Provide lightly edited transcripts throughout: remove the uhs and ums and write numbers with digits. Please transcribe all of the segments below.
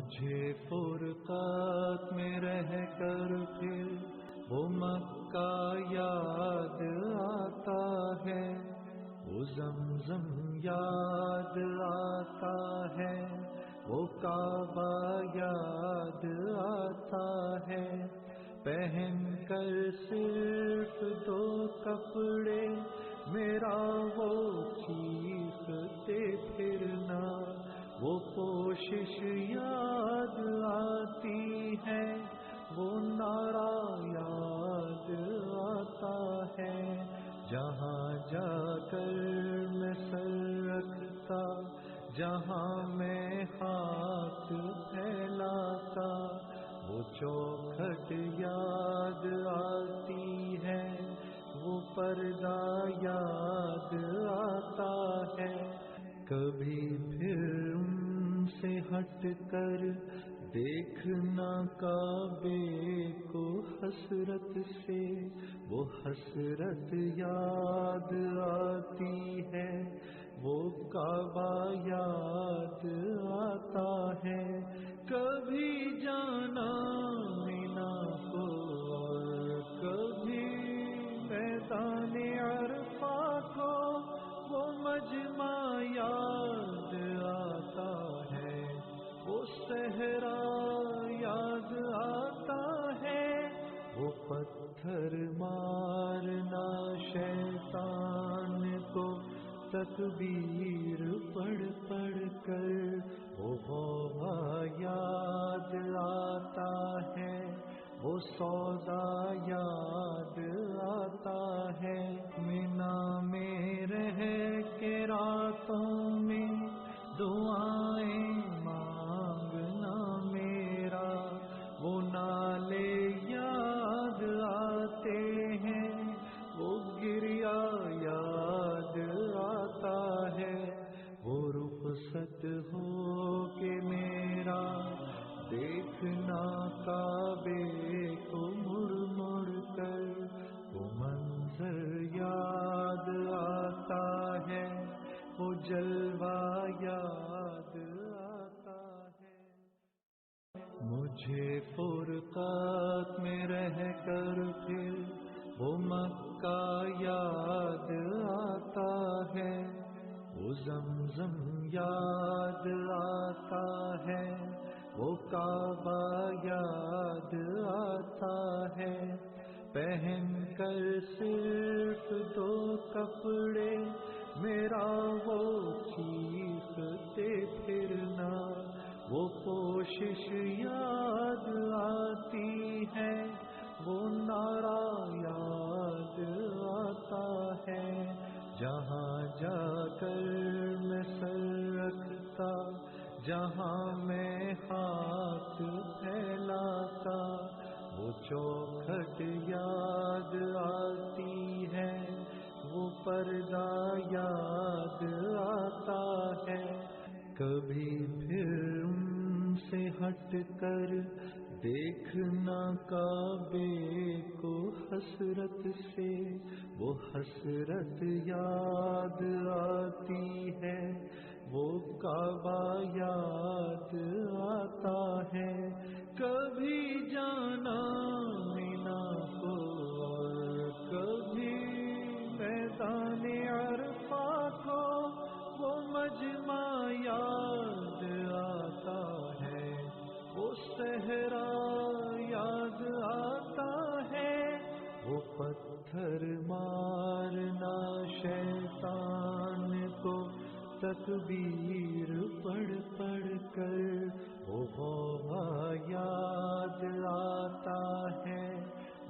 مجھے فرقات میں رہ کر پھر وہ مکہ یاد آتا ہے، وہ زمزم یاد آتا ہے، وہ کعبہ یاد آتا ہے۔ پہن کر صرف دو کپڑے میرا وہ چیختے پھرنا، وہ کوشش یاد آتی ہے، وہ نعرہ یاد آتا ہے۔ جہاں جا کر میں سر رکھتا، جہاں میں ہاتھ پھیلاتا، وہ چوکھٹ یاد آتی ہے، وہ پردہ یاد آتا ہے۔ کبھی پھر ان سے ہٹ کر دیکھنا کعبے کو حسرت سے، وہ حسرت یاد آتی ہے، وہ کعبہ یاد آتا ہے۔ کبھی جانا مینا کو اور کبھی میدان عرفات کو، وہ مجمع یاد آتا ہے، وہ صحرا یاد آتا ہے، وہ پتھر مارنا شیطان کو تکبیر پڑھ پڑھ کر، وہ غوغا یاد آتا ہے، وہ سودا یاد آتا ہے۔ مینا میں رہ کے راتوں میں دعائیں مانگنا میرا، وہ نالے یاد آتے ہیں، وہ گریا یاد آتا ہے، وہ رخصت ہو کے میرا دیکھنا کعبے کو مڑ مڑ کر، وہ منظر یاد آتا ہے، وہ جلوہ یاد آتا ہے۔ مجھے فرقات میں رہ کر پھر وہ مکہ یاد آتا ہے، وہ زمزم یاد آتا ہے، وہ کعبہ یاد آتا ہے۔ پہن کر صرف دو کپڑے میرا وہ چیختے پھرنا، وہ کوشش یاد آتی ہے، وہ نعرہ یاد آتا ہے۔ جہاں جا کر میں سر رکھتا، جہاں میں ہاتھ پھیلاتا، وہ چوکھٹ یاد آتی ہے، وہ پردہ یاد آتا ہے۔ کبھی پھر ان سے ہٹ کر دیکھنا کعبے کو حسرت سے، وہ حسرت یاد آتی ہے، وہ کعبہ یاد آتا ہے۔ کبھی جانا مینا کو اور کبھی میدان عرفات کو، وہ مجمع یاد آتا ہے، وہ صحرا یاد آتا ہے، وہ پتھر مارنا شیطان کو تکبیر پڑھ پڑھ کر، وہ غوغا یاد آتا ہے،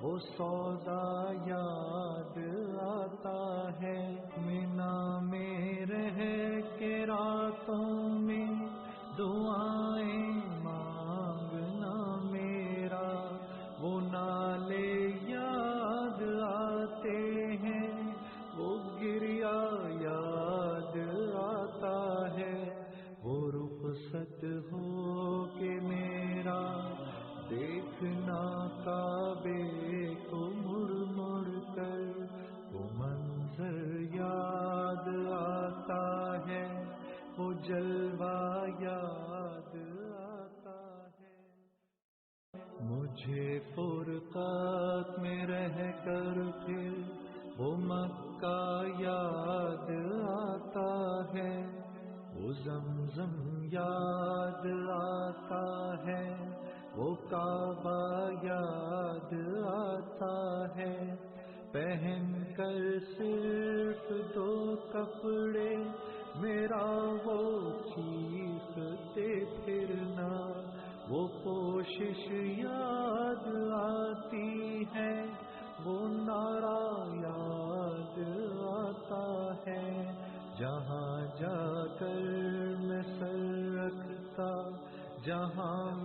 وہ سودا یاد آتا ہے۔ مینا میں رہ کے راتوں میں دعائیں مانگنا میرا، وہ نالے یاد آتے ہیں، وہ گریا یاد آتا ہے، وہ رخصت ہو کے میرا دیکھنا کعبے کو مڑ مڑ کر، وہ منظر یاد آتا ہے، وہ جلوہ یاد آتا مجھے فرقات میں رہ کر پھر وہ مکہ یاد آتا ہے، وہ زمزم یاد آتا ہے، وہ کعبہ یاد آتا ہے۔ پہن کر صرف دو کپڑے میرا وہ چیختے پھرنا، وہ کوشش یاد آتی ہے، وہ نعرہ یاد آتا ہے۔ جہاں جا کر میں سر رکھتا، جہاں